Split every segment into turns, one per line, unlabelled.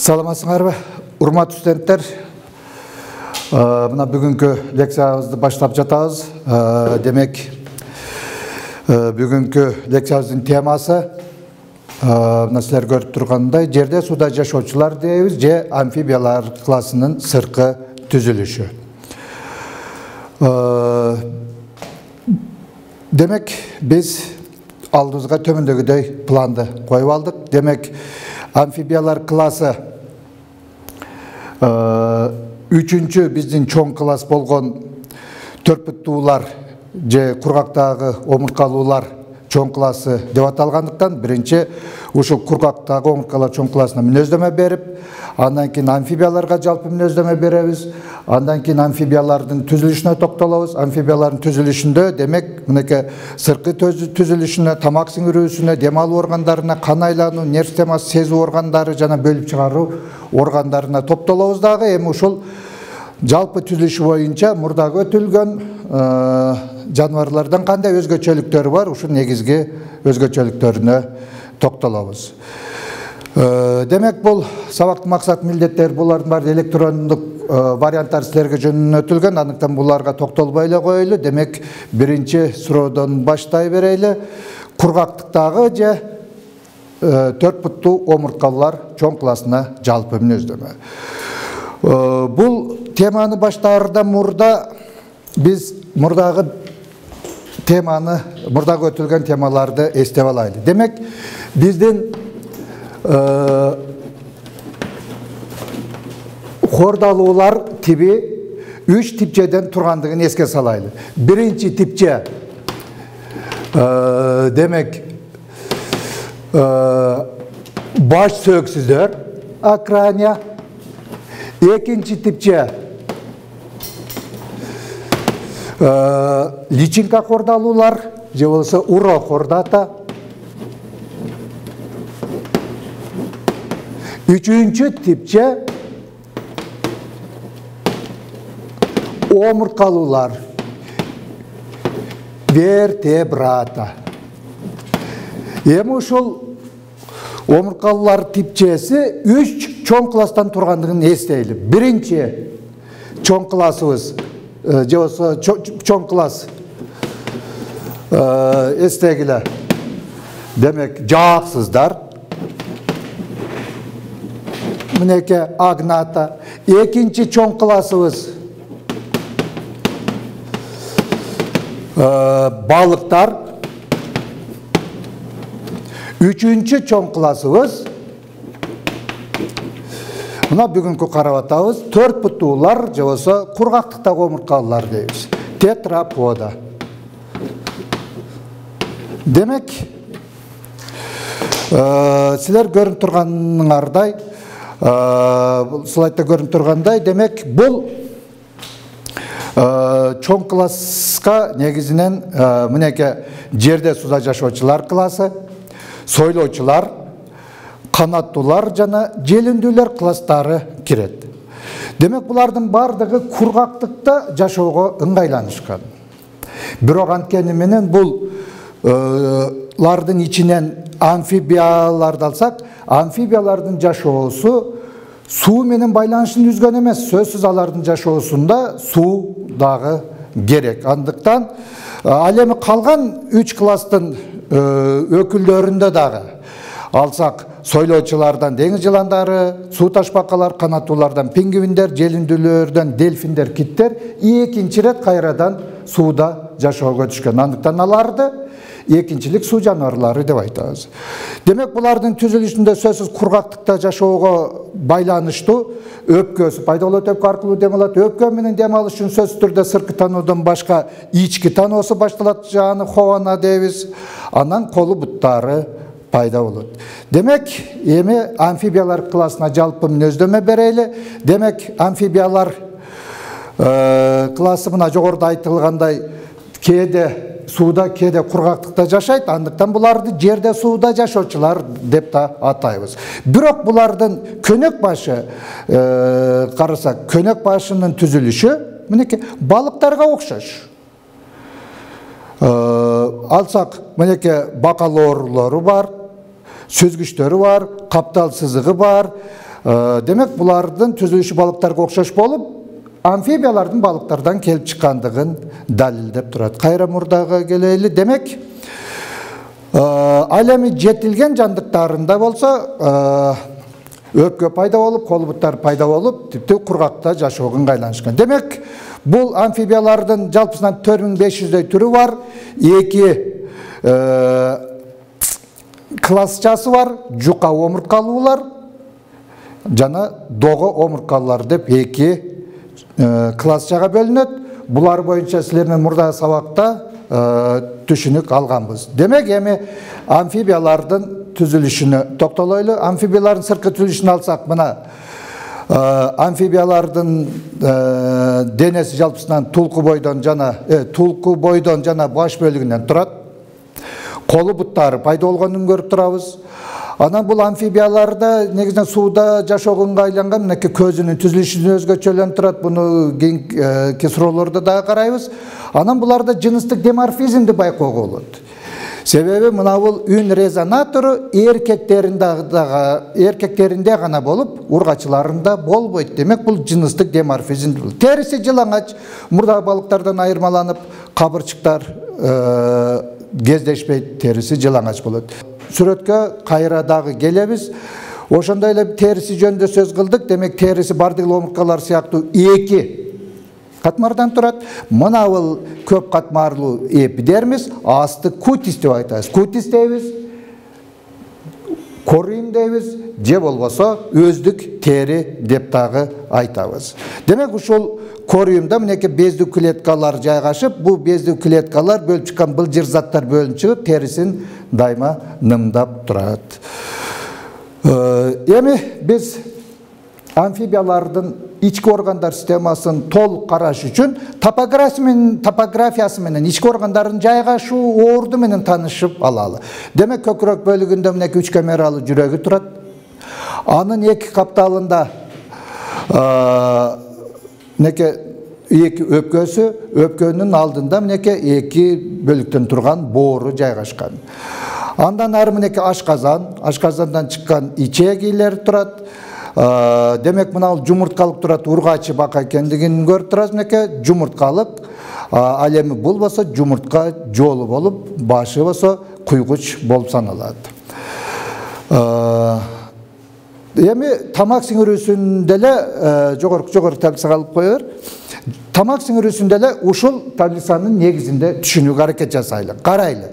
Саламатсыңарбы, урматтуу студенттер. Мына бүгүнкү лекциябызды баштап жатабыз. Демек, бүгүнкү лекциябыздын темасы мына силер көрүп тургандай, жерде суда жашоочулар дейбиз, же амфибиялар классынын сырткы түзүлүшү. Демек, биз алдыбызга төмөндөгүдөй планды коюп алдык. Демек, амфибиялар классы үчүнчү биздин чоң класс болгон төрпүттүүлар же кургактагы омурткалуулар чоң классы деп аталгандыктан биринчи ушул кургактагы омурткалар чоң классына мүнөздөмө берип, андан кийин амфибияларга жалпы мүнөздөмө беребиз, андан кийин амфибиялардын түзүлүшүнө токтолобуз. Амфибиялардын түзүлүшүндө демек мынакей сырткы түзүлүшүнө, тамак сиңирүүсүнө, дем алуу органдарына, кан айлануу, нерв системасы сезүү органдары жана бөлүп чыгаруу органдарына топтолобуз дагы. Эми ушул жалпы түзүлүшү боюнча мурдагы өтүлгөн жаныбарлардан кандай өзгөчөлүктөрү бар, ушул негизги өзгөчөлүктөрүнө токтолобуз. Демек, бул сабактын максат милдеттери булардын баары электрондук варианттар силерге жөнөтүлгөн, андыктан буларга токтолбой эле коелу. Демек, биринчи суроодон баштай берели. Кургактыктагы же төрт буттуу омурткалуулар чоң классына жалпы мүнөздөмө. Бул теманы баштаардан мурда биз мурдагы өтүлгөн темаларды эстеп алайлы. Демек, биздин хордалуулар тиби 3 типчеден тургандыгын эске салайлы. Биринчи типче демек баш сөксүздөр, акрания. Экинчи типче личинка хордалуулар, же болбосо уро хордата. Үчүнчү типче омурткалуулар, вертебрата. Эми ушул омурткалуулар типчеси 3 чоң класстан тургандыгын эстейли. Биринчи чоң классыбыз, же болбосо чоң класс эстегиле. Демек, жааксыздар. Мынеке агната. Экинчи чоң классыбыз балыктар. Үчүнчү чоң классыбыз мына бүгүнкү карап атабыз, төрт буттуулар же болбосо кургактыктагы омурткалуулар дейбиз. Тетрапода. Демек, силер көрүнүп турганыңардай, слайдда көрүнүп тургандай, демек, бул чоң класска негизинен мынеке жерде суда жашоочулар классы, сойлоочулар, канаттуулар жана желүндүүлөр класстары кирет. Демек, булардын бардыгы кургактыкта жашоого ыңгайланышкан. Бирок анткени менен бул лардын ичинен амфибияларды алсак, амфибиялардын жашоосу суу менен байланышын үзгөн эмес. Сөзсүз алардын жашоосунда суу дагы керек. Андыктан ал эми калган 3 класстын өкүлдөрүндө дагы алсак, сойлоочулардан деңиз жыландары, суу ташбакалар, канаттуулардан пингвиндер, желүндүүлөрдөн дельфиндер, киттер экинчи рет кайрадан сууда жашоого түшкөн. Андыктан аларды экинчилик суу жаныбарлары деп айтабыз. Демек, булардын түзүлүшүндө сөзсүз кургактыкта жашоого байланыштуу өпкөсү пайда болот, өпкө аркылуу дем алат. Өпкө менен дем алыш үчүн сөзсүз түрдө сырткы тануудон башка ички таноосу башталат, жаны хована дейбиз. Анан колу буттары пайда болот. Демек, эми амфибиялар классына жалпы мүнөздөмө берели. Демек, амфибиялар классы мына жогоруда айтылгандай кээде сууда, кээде кургактыкта жашайт. Андыктан буларды жерде сууда жашоочулар деп да атайбыз. Бирок булардын көнөк башы карасак, көнөк башынын түзүлүшү мынеке балыктарга окшош. Алсак, мынеке бакалоорлору бар, сүзгүчтөрү бар, каптал сызыгы бар, Демек булардын түзүлүшү балыктарга окшош болуп, амфибиялардын балыктардан келип чыккандыгын далилдеп турат. Кайра мурдага келели. Демек ал эми жетилген жандыктарында болсо өпкө пайда болуп, кол буттар пайда болуп, типти кургакта жашоого ыңгайланышкан. Демек бул амфибиялардын жалпысынан 4500 түрү бар. 2 классчасы бар, жука омурткалуулар жана дого омурткалуулар деп 2 классчага бөлүнөт. Булар боюнча силер менен мурдагы сабакта түшүнүк алганбыз. Демек эми амфибиялардын түзүлүшүнө токтолойлу. Амфибиялардын сырткы түзүлүшүн алсак, мына амфибиялардын денеси жалпысынан тулку бойдон жана баш бөлүгүнөн турат. Колу буттары пайда болгонун көрүп турабыз. Анан бул амфибияларда негизинен сууда жашоого ыңгайланган, мынакей көзүнүн түзүлүшү өзгөчөлөнүп турат. Буну кийинки суроолордо дагы карайбыз. Анан буларда жыныстык деморфизмди байкоого болот. Себеби мына бул үн резонатору эркектеринде гана болуп, ургачыларында болбойт. Демек бул жыныстык деморфизм. Териси жылаңач, мурдагы балыктардан айырмаланып, кабырчыктар кездешпейт, териси жылаңач болот. Сүрөткө кайра дагы келебиз. Ошондой эле териси жөнүндө сөз кылдык. Демек териси бардык омурткалар сыяктуу 2 катмардан турат. Мына бул көп катмарлуу эпидермис, асты кутис деп айтабыз. Кутис дейбиз, кориум дейбиз, же болбосо өздүк тери деп дагы айтабыз. Демек ушул кориумда мынакей бездик клеткалар жайгашып, бул бездик клеткалар бөлүп чыккан былжыр заттар бөлүнүп чыгып, терисин дайыма нымдап турат. Эми биз амфибиялардын ички органдар системасын толук караш үчүн топографиясы менен ички органдардын жайгашуу орду менен таанышып алалы. Демек көкүрөк бөлүгүндө мынакей 3 камералуу жүрөгү турат. Анын 2 капталында мынакей 2 өпкөсү, өпкөнүн алдында мынакей 2 бөлүктөн турган боору жайгашкан. Андан ары мынакей ашказандан чыккан ичегилер турат. Демек мына бул жумурткалык турат, ургачы бака экендигин көрүп турабыз. Мынакей жумурткалык. Ал эми бул болсо жумуртка жолу болуп, башы болсо куйгуч болуп саналат. Эми тамак сиңирүүсүндө эле жогорку таблицага алып коелу. Тамак сиңирүүсүндө эле ушул таблицанын негизинде түшүнүүгө аракет жасайлы. Карайлы.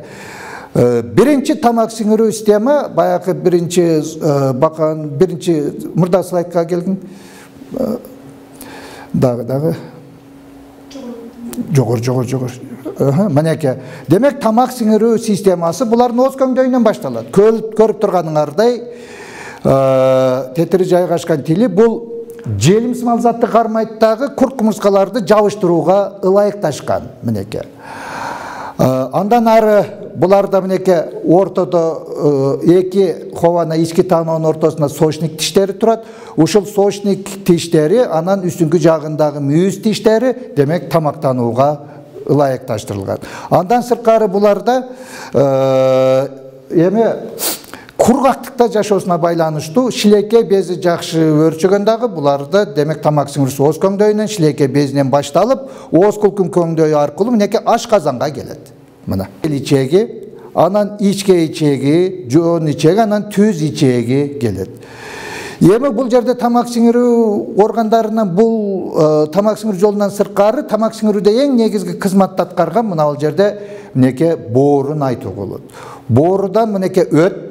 Биринчи тамак сиңирүү система, баягы биринчи мурда слайдка келгин. Дагы. Жогор. Мынакей. Демек тамак сиңирүү системасы булардын ооз көңдөйүнөн башталат. Көрүп турганыңардай, тетири жайгашкан тили бул желимсимал затты кармайт дагы курт кумурскаларды жабыштырууга ылайыкташкан. Мынакей. Андан ары буларда мынакей ортодо 2 хована ички таанонун ортосунда сочник тиштери турат. Ушул сочник тиштери анан үстүнкү жагындагы мүйүз тиштери демек тамактанууга ылайыкташтырылган. Андан сырткары буларда эми кургактыкта жашоосуна байланыштуу шилекей бези жакшы өрчөгөн дагы буларда демек тамак сиңирүүсү ооз көңдөйүнөн шилекей безинен башталып, ооз кулкун көңдөйү аркылуу мынакей ашказанга келет. Мына ичеги, анан ичке ичеги, жоон ичеги, анан түз ичеги келет. Эми бул жерде тамак сиңирүү органдарынан бул тамак сиңирүү жолунан сырткары тамак сиңирүүдө эң негизги кызматты аткарган мына бул жерде мынакей боорун айтууга болот. Боорудан мынакей өт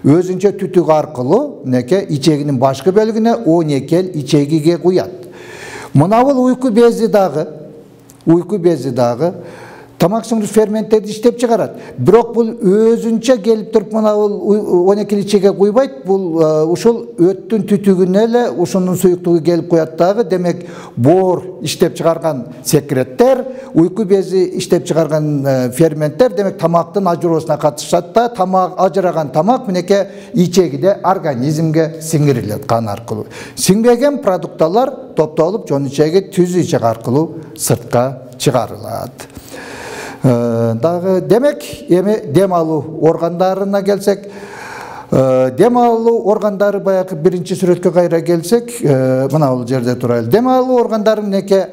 өзүнчө түтүк аркылуу мынакей ичегинин башкы бөлүгүнө 12 ичегиге куят. Мына бул уйку бези дагы тамак сиңирүү ферменттерди иштеп чыгарат. Бирок бул өзүнчө келип туруп мына бул 12 ичеге куйбайт. Бул ушул өттүн түтүгүнө эле ушунун суюктугу келип куят дагы. Демек боор иштеп чыгарган секреттер, уйку бези иштеп чыгарган ферменттер демек тамактын ажыроосуна катышат да, ажыраган тамак мынакей ичегиде организмге сиңирилет кан аркылуу. Сиңбеген продукталар топтолуп жон ичеги түз ичек аркылуу сыртка чыгарылат. Дагы демек эми дем алуу органдарына келсек, Дем алуу органдары баягы биринчи сүрөткө кайра келсек, мына бул жерде турайлы. Дем алуу органдары мынеке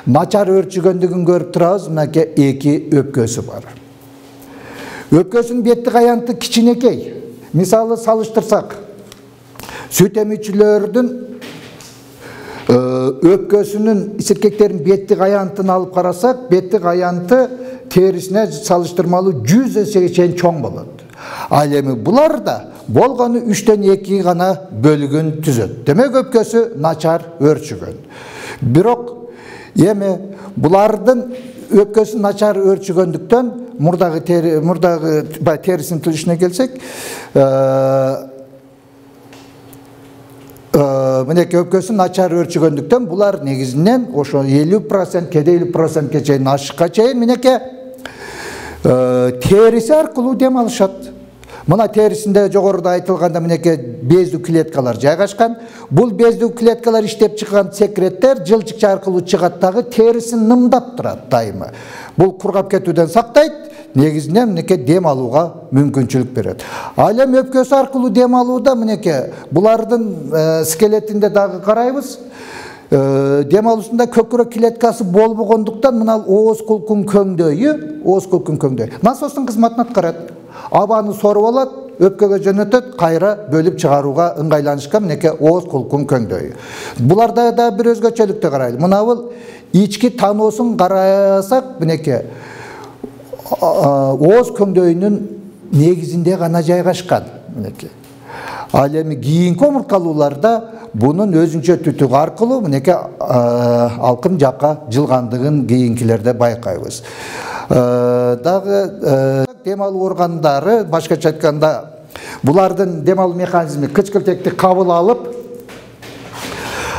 начар өрчүгөндүгүн көрүп турабыз. Мынеке эки өпкөсү бар. Өпкөсүнүн беттик аянты кичинекей. Мисалы салыштырсак, сүт эмүүчүлөрдүн өпкөсүнүн исеркектердин беттик аянтын алып карасак, беттик аянты терисине салыштырмалуу 100 эсеге чейин чоң болот. Ал эми буларда болгону 3-төн 2 гана бөлүгүн түзөт. Демек өпкөсү начар өрчүгөн. Бирок эми булардын өпкөсү начар өрчүгөндүктөн мурдагы терисинин түзүшүнө келсек, мынеки өпкөсү начар өрчүгөндүктөн булар негизинен ошо 50%, кеде 50%ке чейин ашыкка чейин мынеке териси аркылуу дем алышат. Мына терисинде жогоруда айтылганда мынеке бездүү клеткалар жайгашкан. Бул бездүү клеткалар иштеп чыккан секреттер жылчыкча аркылуу чыгат дагы терисин нымдап турат дайыма. Бул кургап кетүүдөн сактайт, негизинен мынеке дем алууга мүмкүнчүлүк берет. Ал эми өпкөсү аркылуу дем алууда мынеке булардын скелетинде дагы карайбыз. Дем алуусунда көкүрөк клеткасы болбогондуктан мына ооз кулкун көңдөйү, насостун кызматын аткарат. Абаны соруп алат, өпкөгө жөнөтөт, кайра бөлүп чыгарууга ыңгайланышкан мынеке ооз кулкун көңдөйү. Буларда да бир өзгөчөлүктү карайлы. Мына бул ички таноосун карасак, мынеке ооз көңдөйүнүн негизинде гана жайгашкан мынеке. Ал эми кийинки омурткалууларда бунун өзүнчө түтүк аркылуу мынеке алкым жакка жылгандыгын кийинкилерде байкайбыз. Дагы дем алуу органдары, башкача айтканда, булардын дем алуу механизми кычкылтекти кабыл алып,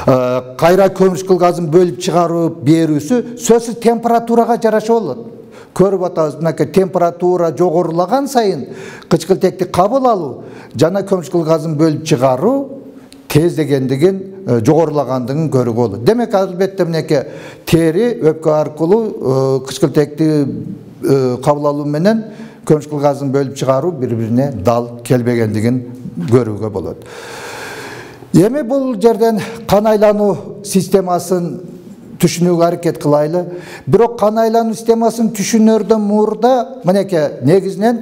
кайра көмүрчүкөл газын бөлүп чыгарып берүүсү сөзсүз температурага жараша болот. Көрүп атабыз, мынакей температура жогорулаган сайын кычкылтекти кабыл алуу жана көмүрчүкөл газын бөлүп чыгаруу тездегендигин, жогорулагандыгын көрүүгө болот. Демек албетте мынеке тери өпкө аркылуу кычкылтекти кабыл алуу менен көмүрчүкөл газын бөлүп чыгаруу бири-бирине дал келбегендигин көрүүгө болот. Эми бул жерден кан айлануу системасын түшүнүүгө аракет кылайлы. Бирок кан айлануу системасын түшүнөрдөн мурда мынеке негизинен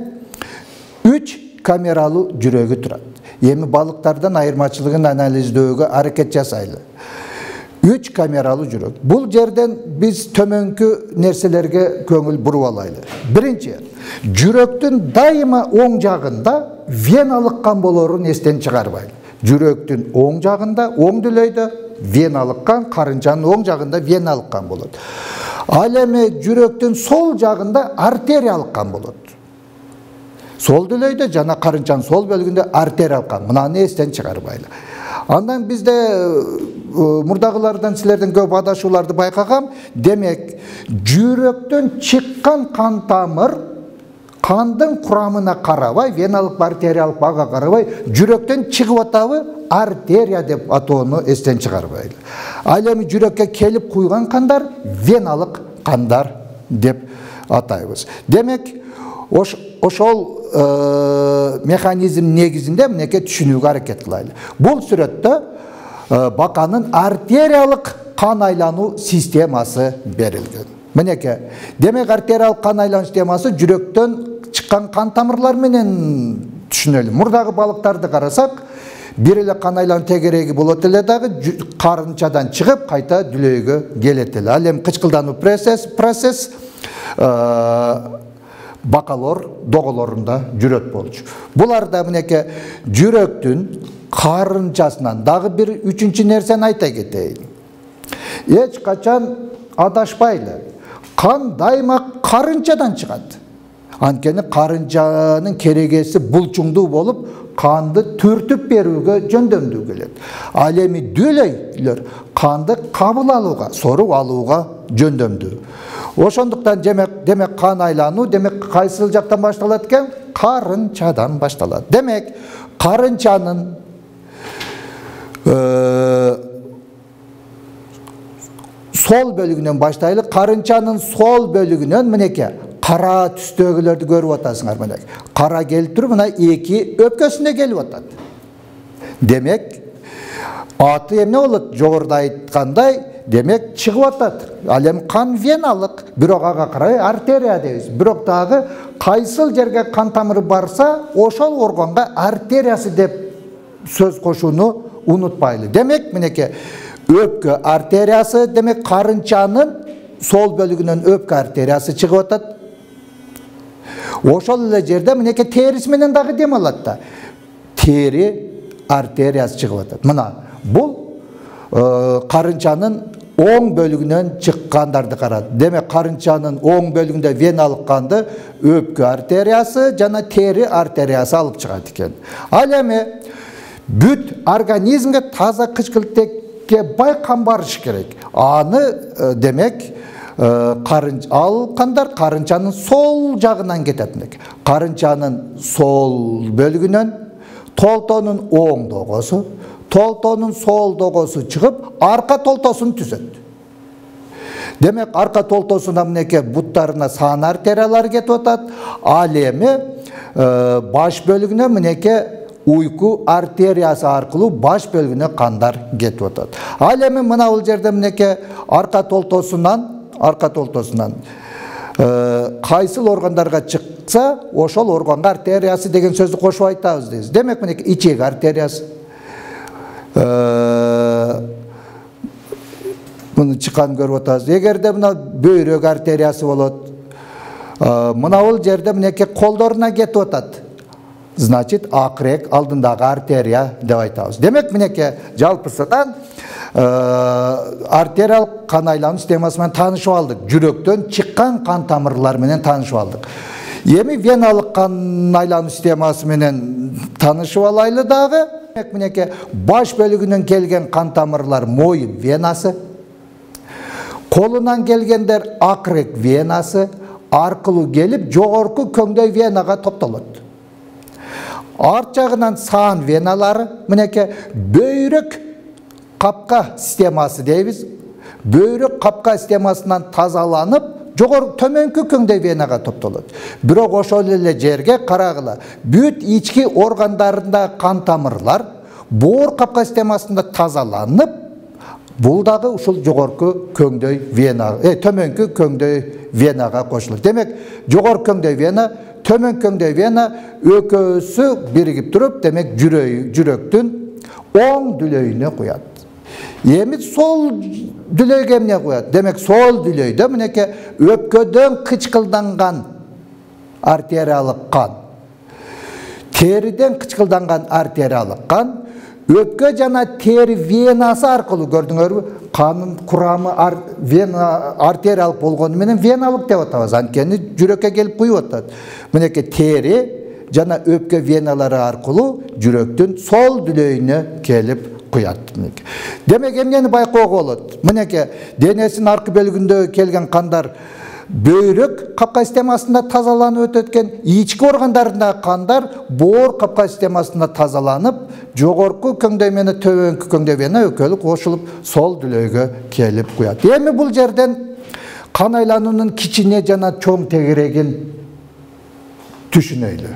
3 камералуу жүрөгү турат. Эми балыктардан айырмачылыгын анализдөөгө аракет жасайлы. 3 камералуу жүрөк. Бул жерден биз төмөнкү нерселерге көңүл буруп алайлы. Биринчи, жүрөктүн дайыма оң жагында веналык кан болорун эстен чыгарбайлы. Жүрөктүн оң жагында, оң дүлөйдө веналык кан, карынчанын оң жагында веналык кан болот. Ал эми жүрөктүн сол жагында артериялык кан болот. Сол дүлөйдө жана карынчанын сол бөлүгүндө артериялык кан. Мынаны эстен чыгарбайлы. Андан бизде мурдагылардан силерден көп адашууларды байкагам. Демек, жүрөктөн чыккан кан тамыр кандын курамына карабай, веналык артериялык бага карабай, жүрөктөн чыгып атабы артерия деп атоону эстен чыгарбайлы. Ал эми жүрөккө келип куйган кандар веналык кандар деп атайбыз. Демек, ошол механизм негизинде мынеке түшүнүүгө аракет кылайлы. Бул сүрөттө баканын артериялык кан айлануу системасы берилген. Мынеке, демек артериялык кан айлануу системасы жүрөктөн чыккан кан тамырлар менен түшүнөлү. Мурдагы балыктарды карасак, бир эле кан айлануу тегереги болот эле дагы карынчадан чыгып кайта дүлөйгө келет эле. Ал эми кычкылдануу процесс бакалор доголорунда жүрөт болчу. Буларда мынеке жүрөктүн карынчасынан дагы бир үчүнчү нерсени айта кетейин. Эч качан адашпайлы. Кан дайыма карынчадан чыгат. Анткени карынчанын керегеси булчуңдуу болуп, канды түртүп берүүгө жөндөмдүү келет. Ал эми дүлөйлөр канды кабыл алууга, соруп алууга жөндөмдүү. Ошондуктан демек кан айлануу демек кайсыл жактан башталат экен? Карынчадан башталат. Демек, карынчанын сол бөлүгүнөн баштайлы. Карынчанын сол бөлүгүнөн мынеке кара түстөгүлөрдү көрүп атасыңар мына. Кара келип туруп мына эки өпкөсүнө келип атат. Демек аты эмне болот? Жогоруда айткандай, демек чыгып атат. Ал эми кан веналык, бирок ага карай артерия дейбиз. Бирок дагы кайсыл жерге кан тамыры барса, ошол органга артериясы деп сөз кошууну унутпайлы. Демек минеке өпкө артериясы, демек карынчанын сол бөлүгүнөн өпкө артериясы чыгып атат. Ошол эле жерде минеке терisi менен дагы дем алат да. Тери артериясы чыгып атат. Мына бул карынчанын оң бөлүгүнөн чыккандарды карат. Демек карынчанын оң бөлүгүндө веналык канды өпкө артериясы жана тери артериясы алып чыгат экен. Ал эми бүт организмге таза кычкылтекке бай кан барыш керек. Аны демек ал кандар карынчанын сол жагынан кетет. Карынчанын сол бөлүгүнөн толтонун оң догосу, толтонун сол догосу чыгып, арка толтосун түзөт. Демек арка толтосуна минеке буттарына сан артериялар кетип атат. Ал эми баш бөлүгүнө минеке уйку артериясы аркылуу баш бөлүгүнө кандар кетип атат. Ал эми мына бул жерде минеке арка толтосунан кайсыл органдарга чыкса, ошол органга артериясы деген сөздү кошуп айтабыз дейбиз. Демек минеке ичек артериясы, муну чыкканын көрүп атабыз. Эгерде мына бөйрөк артериясы болот, мына бул жерде минеке колдоруна кетип атат. Значит, акырек алдындагы артерия деп айтабыз. Демек минеке жалпысынан артериялык кан айлануу системасы менен таанышып алдык. Жүрөктөн чыккан кан тамырлар менен таанышып алдык. Эми веналык кан айлануу системасы менен таанышып алайлы дагы. Демек минеке баш бөлүгүнөн келген кан тамырлар моюн венасы, колунан келгендер акырек венасы аркылуу келип жогорку көңдөй венага топтолот. Арт жагынан сан веналары минеке бөйрөк капка системасы дейбиз. Бөйрөк капка системасынан тазаланып, жогору төмөнкү көңдөй венага топтолот. Бирок ошол эле жерге карагыла, бүт ички органдарында кан тамырлар боор капка системасында тазаланып, бул дагы ушул жогорку көңдөй вена, төмөнкү көңдөй венага кошулат. Демек, жогорку көңдөй вена, төмөн көңдөй вена экөөсү биригип туруп, демек жүрөктүн оң дүлөйүнө куят. Эми сол дүлөйгө эмне куят? Демек, сол дүлөйдө минеке өпкөдөн кычкылданган артериялык кан, териден кычкылданган артериялык кан, өпкө жана тери венасы аркылуу, көрдүңөрбү? Канын курамы артериялык болгону менен веналык деп атабыз. Анткени жүрөккө келип куюп атат. Минеке тери жана өпкө веналары аркылуу жүрөктүн сол дүлөйүнө келип куят. Демек эмнени байкоого болот? Минеке денесинин аркы бөлүгүндө келген кандар бөйрөк капка системасында тазаланып өтөткен, ички органдарындагы кандар боор капка системасында тазаланып, жогорку көңдөй менен төмөнкү көңдөй вена экөөлүк кошулуп сол дүлөйгө келип куят. Эми бул жерден кан айлануунун кичине жана чоң тегерегин түшүнөйлү.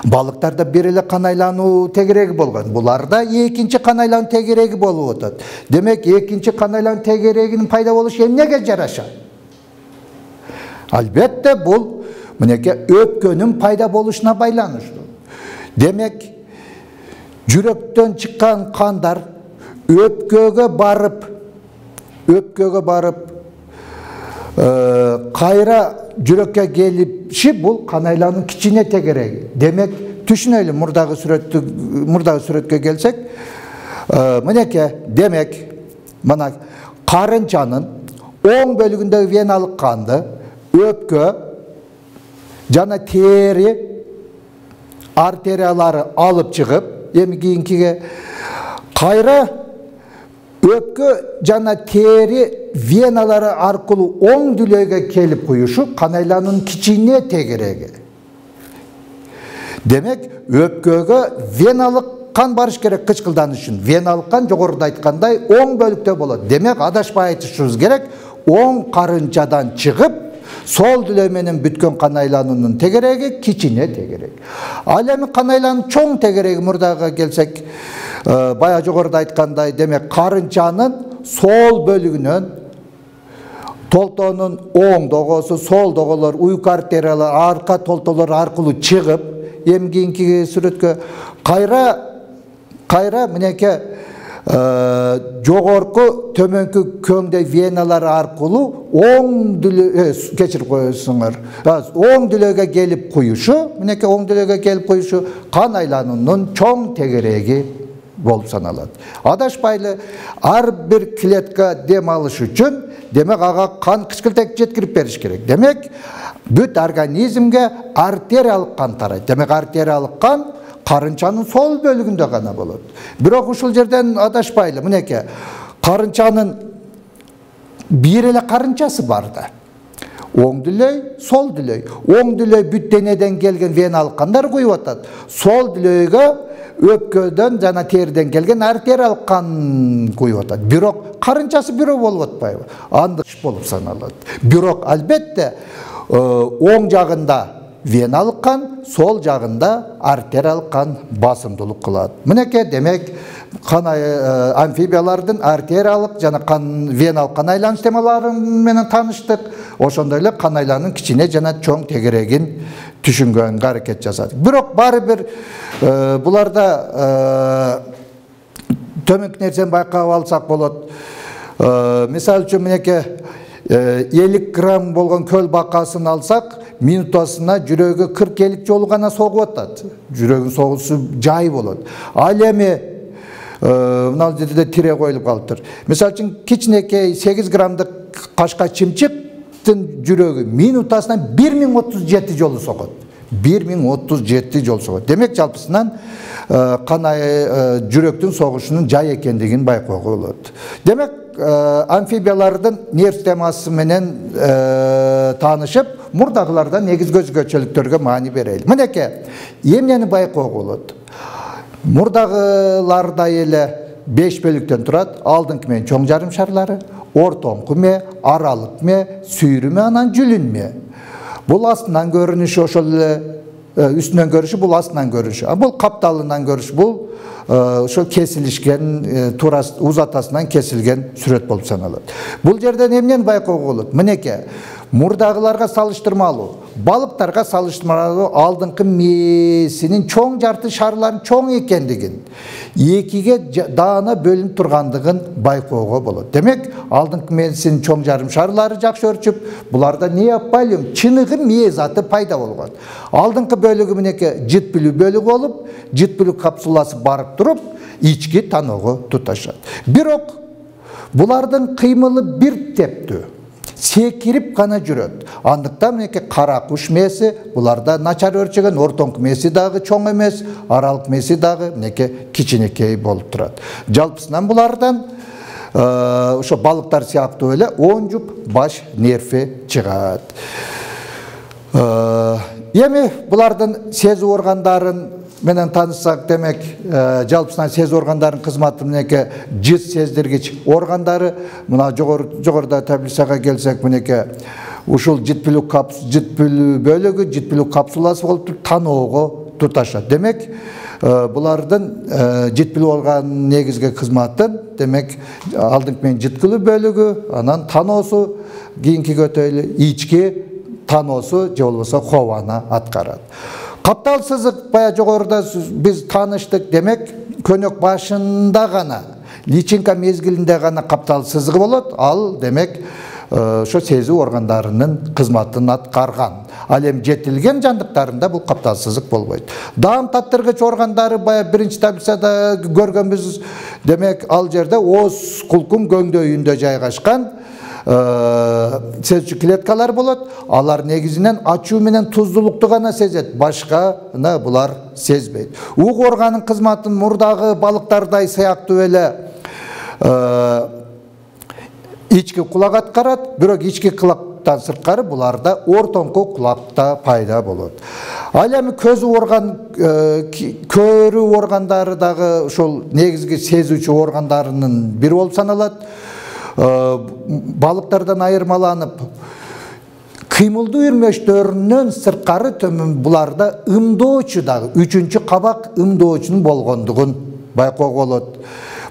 Балыктарда бир эле кан айлануу тегереги болгон. Буларда экинчи кан айлануу тегереги болуп атат. Демек, экинчи кан айлануу тегерегинин пайда болушу эмнеге жараша? Албетте бул минеке өпкөнүн пайда болушуна байланыштуу. Демек, жүрөктөн чыккан кандар өпкөгө барып кайра жүрөккө келиши бул кан айлануунун кичине тегереги. Демек, түшүнөлү, мурдагы сүрөткө келсек, минеке, демек, мына карынчанын оң бөлүгүндөгү веналык канды өпкө жана тери артериялары алып чыгып, эми кийинкиге кайра өпкө жана тери веналары аркылуу оң дүлөйгө келип куюшу кан айлануунун кичине тегереги. Демек, өпкөгө веналык кан барыш керек кычкылданыш үчүн. Веналык кан жогоруда айткандай оң бөлүктө болот. Демек, адашпай айтышыбыз керек, оң карынчадан чыгып, Сол дүлей менен бүткөн кан айлануунун тегереги кичине тегерек. Ал эми кан айлануунун чоң тегереги мурдага келсек, бая жогоруда айткандай, демек карынчанын сол бөлүгүнөн толтоонун оң догосу, сол доголор, уйку артериялар, арка толтоолор аркылуу чыгып, эми кийинки сүрөткө кайра мынеке жогорку төмөнкү көңдөй веналар аркылуу оң дүлөө кечирип коесуңар. Оң дүлөөгө келип куюшу, мынеке оң дүлөөгө келип куюшу кан айлануунун чоң тегереги болуп саналат. Адашпайлы ар бир клетка дем алыш үчүн демек ага кан кычкылтек жеткирип бериш керек. Демек бүт организмге артериялык кан тарайт. Демек артериялык кан карынчанын сол бөлүгүндө гана болот. Бирок ушул жерден адашпайлы, мынеке карынчанын бир эле карынчасы бар да. Оң дүлөй, сол дүлөй. Оң дүлөй бүт денеден келген веналык кандар куюп атат. Сол дүлөйгө өпкөдөн жана териден келген артериялык кан куюп атат. Бирок карынчасы бирөө болуп атпайбы? Андыш болуп саналат. Бирок албетте оң жагында веналык кан, сол жагында артериялык кан басымдуулук кылат. Мынеке демек амфибиялардын артериялык жана веналык кан айлануу системалары менен тааныштык. Ошондой эле кан айлануунун кичине жана чоң тегерегин түшүнгөнгө аракет жасадык. Бирок баары бир буларда төмөнкү нерсени байкап алсак болот. Мисалы үчүн мынеке 50 грамм болгон көл бакасын алсак, минутасына жүрөгү 40-50 жолу гана согуп атат. Жүрөгүн согуусу жай болот. Ал эми мына жерде тире коюлуп калыптыр. Мисалы үчүн кичинекей 8 граммдык кашка чымчыктын жүрөгү минутасына 1037 жолу согот. 1037 жол согот. Демек жалпысынан жүрөктүн согушунун жай экендигин байкоого болот. Демек амфибиялардын нерв системасы менен таанышып, мурдагылардан негизги өзгөчөлүктөргө маани берели. Мынеке эмнени байкоого болот? Мурдагыларда эле 5 бөлүктөн турат. Алдыңкы менен чоң жарым шарлары, ортоңку ме, аралык ме, сүйрү ме, анан жүлүн ме. Бул астынан көрүнүшү, ошол эле үстүнөн көрүнүшү, бул астынан көрүнүшү. Бул капталынан көрүнүш, бул ошо кесилишкен, узатасынан кесилген сүрөт болуп саналат. Бул жерден эмнени байкоого болот? Мынеке мурдагыларга салыштырмалуу, балыктарга салыштырмалуу алдыңкы мээсинин чоң жарты шарларын чоң экендигин, экиге даана бөлүнүп тургандыгын байкоого болот. Демек, алдыңкы мээсинин чоң жарым шарлары жакшы өрчүп, буларда неопалиум, чыныгы мээ заты пайда болгон. Алдыңкы бөлүгү мынеке жытпүлүү бөлүгү болуп, жытпүлүү капсуласы барып туруп, ички таноого туташат. Бирок булардын кыймылы бир тептүү. Секирип гана жүрөт. Андыктан мынеке кара куш мээси буларда начар өрчөгөн, ортоңку мээси дагы чоң эмес, аралык мээси дагы мынеке кичинекей болуп турат. Жалпысынан булардан ошо балыктар сыяктуу эле 10 жуп баш нерви чыгат. Эми булардын сезүү органдарын менен таанышсак, демек жалпысынан сезүү органдарынын кызматы мынеке жыт сездиргич органдары. Мына жогоруда таблицага келсек, мынеке ушул жытпүлүү бөлүгү, жытпүлүү капсуласы болуп таноого туташат. Демек булардын жытпүлүү орган негизги кызматын, демек алдыңкы менен жыткылуу бөлүгү, анан таноосу, кийинки көтөйлү ички таноосу же болбосо хобаны аткарат. Каптал сызык бая жогоруда биз тааныштык. Демек көнөк башында гана, личинка мезгилинде гана каптал сызыгы болот. Ал демек ошо сезүү органдарынын кызматын аткарган. Ал эми жетилген жандыктарында бул каптал сызык болбойт. Даам таттыргыч органдары бая биринчи таблицада көргөнбүз. Демек ал жерде ооз кулкун көңдөйүндө жайгашкан сезүүчү клеткалар болот. Алар негизинен ачуу менен туздуулукту гана сезет, башканы булар сезбейт. Уг органын кызматын мурдагы балыктардай сыяктуу эле ички кулак аткарат, бирок ички кулактан сырткары буларда ортоңку кулакта пайда болот. Ал эми көзүү орган, көрүү органдары дагы ошол негизги сезүүчү органдарынын бири болуп саналат. Балыктардан айырмаланып, кыймылдуу үрмөчтөрүнөн сырткары төмөн буларда ымдоочу дагы 3-чү кабак ымдоочунун болгондугун байкоого болот.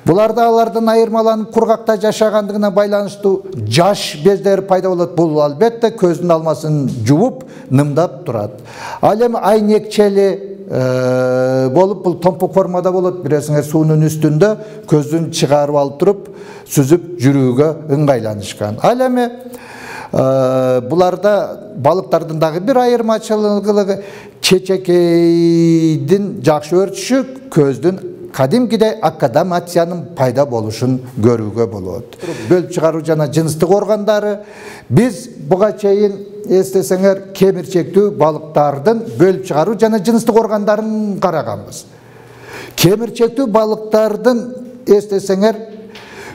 Буларда алардан айырмаланып кургакта жашагандыгына байланыштуу жаш бездер пайда болот. Бул албетте көздүн алмасын жууп, нымдап турат. Ал эми айнекчели болуп, бул томпок формада болот. Билесиңер, суунун үстүндө көздүн чыгарып алып туруп, сүзүп жүрүүгө ыңгайланышкан. Ал эми буларда балыктардын дагы бир айырмачылыгы чечекейдин жакшы өрчүшү көздүн кадимкидей аккадамациянын пайда болушун көрүүгө болот. Бөлүп чыгаруу жана жыныстык органдары биз буга чейин эстесеңер кемирчектүү балыктардын бөлүп чыгаруу жана жыныстык органдарын караганбыз. Кемирчектүү балыктардын эстесеңер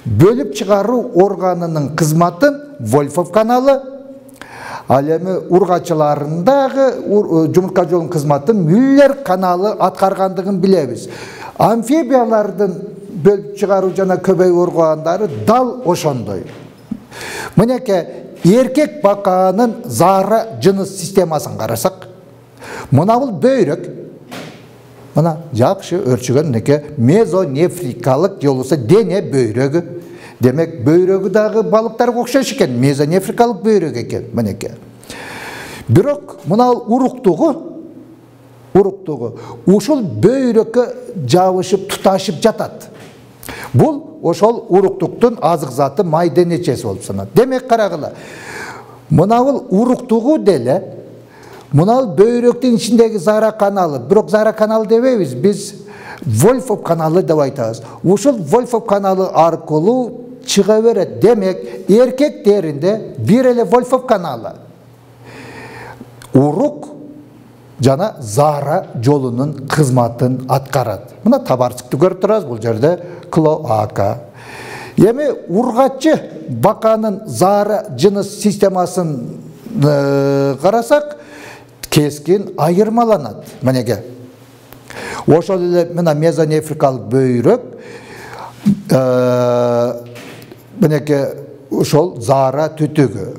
бөлүп чыгаруу органынын кызматын Вольфов каналы, ал эми ургачыларындагы жумуртка жолунун кызматын Мюллер каналы аткаргандыгын билебиз. Амфибиялардын бөлүп чыгаруу жана көбөйүү органдары дал ошондой. Мынеке эркек бакаанын заара жыныс системасын карасак, мына бул бөйрөк. Мына жакшы өрчүгөн мынеке мезонефрикалык жолуса дене бөйрөгү. Демек бөйрөгү дагы балыктарга окшош экен, мезонефрикалык бөйрөк экен мынеке. Бирок мына уруктугу ушул бөйрөккө жабышып туташып жатат. Бул ошол уруктуктун азык заты май денечеси болуп саналат. Демек карагыла, мына бул уруктугу деле мына бөйрөктүн ичиндеги заара каналы, бирок заара каналы дебейбиз, биз Вольфов каналы деп айтабыз. Ушул Вольфов каналы аркылуу чыга берет. Демек эркектеринде бир эле Вольфов каналы урук жана заара жолунун кызматын аткарат. Мына табарчыкты көрүп турабыз, бул жерде клоака. Эми ургачы баканын заара жыныс системасын карасак, кескин айырмаланат. Мынеке ошол эле мына мезонефрикалык бөйрөк мынеке ошол заара түтүгү.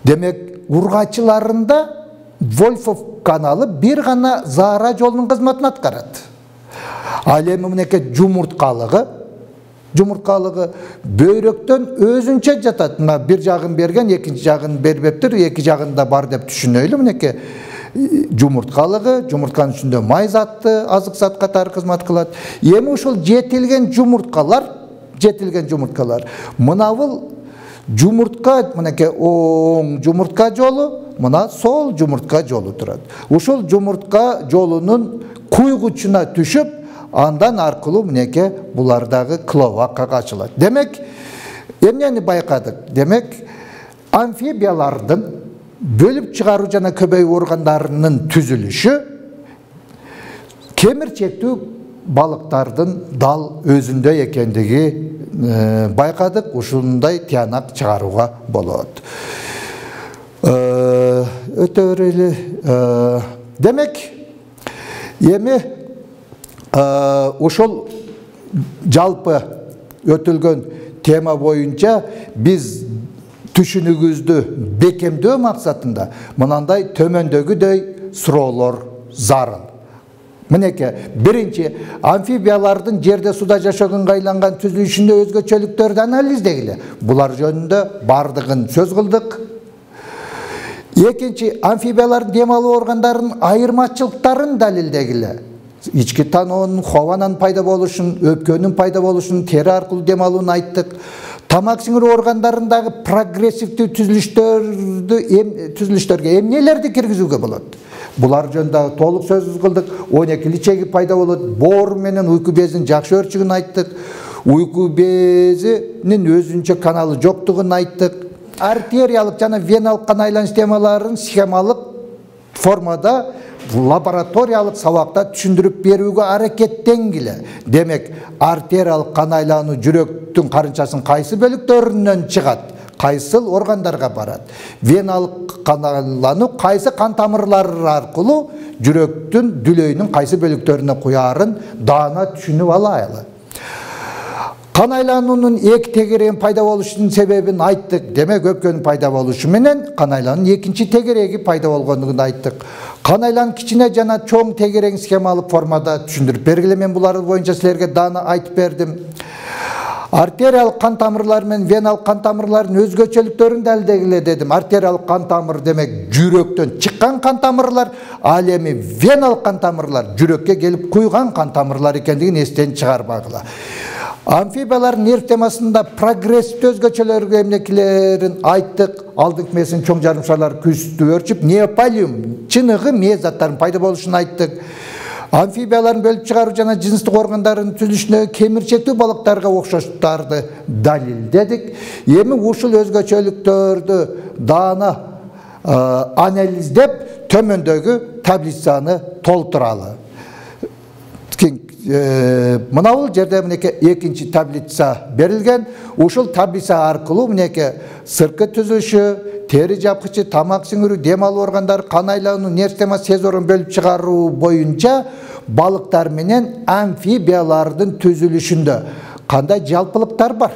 Демек ургачыларында Вольфов каналы бир гана заара жолунун кызматын аткарат. Ал эми мынеке жумурткалыгы бөйрөктөн өзүнчө жатат. Мына бир жагын берген, экинчи жагын бербептир, эки жагында бар деп түшүнөйлү. Мынеке жумурткалыгы, жумуртканын ичинде май заты, азык зат катары кызмат кылат. Эми ушул жетилген жумурткалар, мына бул жумуртка, мынеке оң жумуртка жолу, мына сол жумуртка жолу турат. Ушул жумуртка жолунун куйгучуна түшүп, андан аркылуу мынеке булардагы клоакка ачылат. Демек, эмнени байкадык? Демек, амфибиялардын бөлүп чыгаруу жана көбөйүү органдарынын түзүлүшү кемирчектүү балыктардын дал өзүндө экендиги байкадык. Ушундай тыянак чыгарууга болот. Өтө эле. Демек, эми ошол жалпы өтүлгөн тема боюнча биз түшүнүгүздү бекемдөө максатында мынандай төмөндөгүдөй суроолор зарыл. Мынеке, биринчи, амфибиялардын жерде суда жашоого ыңгайланган түзүлүшүндө өзгөчөлүктөрдү анализдегиле. Булар жөнүндө бардыгын сөз кылдык. Экинчи, амфибиялардын дем алуу органдарынын айырмачылыктарын далилдегиле. Ички таноонун хованан пайда болушун, өпкөнүн пайда болушун, тери аркылуу дем алууну айттык. Тамак сиңирүү органдарындагы прогрессивдүү түзүлүштөргө эмнелерди киргизүүгө болот? Булар жөнүндө толук сөз кылдык. 12 ичеги пайда болот. Боор менен уйку безинин жакшы өрчүгүн айттык. Уйку безинин өзүнчө каналы жоктугун айттык. Артериялык жана веналык кан айланыш темаларын схемалык формада лабораториялык сабакта түшүндүрүп берүүгө аракеттенгиле. Демек, артериялык кан айлануу жүрөктүн карынчасынын кайсы бөлүктөрүнөн чыгат, кайсыл органдарга барат. Веналык кан айлануу кайсы кан тамырлары аркылуу жүрөктүн дүлөйүнүн кайсы бөлүктөрүнө куярын даана түшүнүп алайлы. Kan айлануунун эки тегерегин пайда болушунун себебин айттык. Демек өпкөнүн пайда болушу менен кан айлануунун экинчи тегереги пайда болгондугун айттык. Кан айлануунун кичине жана чоң тегерегин схемалык формада түшүндүрүп бергиле. Мен булар боюнча силерге даана айтып бердим. Артериялык кан тамырлары менен веналык кан тамырлардын өзгөчөлүктөрүн далилдегиле дедим. Артериялык кан тамыр демек жүрөктөн чыккан кан тамырлар, ал эми веналык кан тамырлар жүрөккө келип куйган кан тамырлар экендигин эстен чыгарбагыла. Амфибиялардын нерв темасында прогрессивдүү өзгөчөлөргө эмнекилерин айттык. Алдыңкы месин чоң жарымшарлар күздү өрчүп, неопалиум, чыныгы мээ заттарынын пайда болушун айттык. Амфибияларын бөлүп чыгаруу жана жыныстык органдардын түзүлүшүнө кемирчектүү балыктарга окшоштуктарды далилдедик. Эми ушул өзгөчөлүктөрдү даана анализдеп төмөндөгү таблицаны толтуралы. Мына бул жерде мынеке экинчи таблица берилген. Ушул таблица аркылуу мынеке сыркы түзүлүшү, тери жапкычы, тамак сиңирүү, дем алуу органдары, кан айлануу, нерв система, сезь органын бөлүп чыгаруу боюнча балыктар менен амфибиялардын түзүлүшүндө кандай жалпылыктар бар,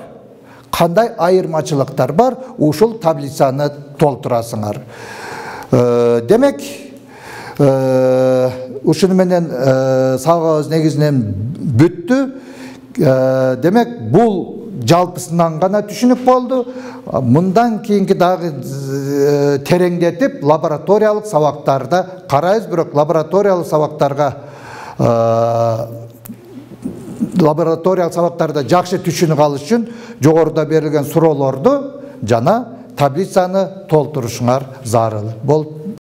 кандай айырмачылыктар бар, ушул таблицаны толтурасыңар. Демек ушуну менен сабагыбыз негизинен бүттү. Демек бул жалпысынан гана түшүнүк болду. Мындан кийинки дагы тереңдетип лабораториялык сабактарда карайбыз, бирок лабораториялык сабактарда жакшы түшүнүк алыш үчүн жогоруда берилген суроолорду жана таблицаны толтурушуңар зарыл.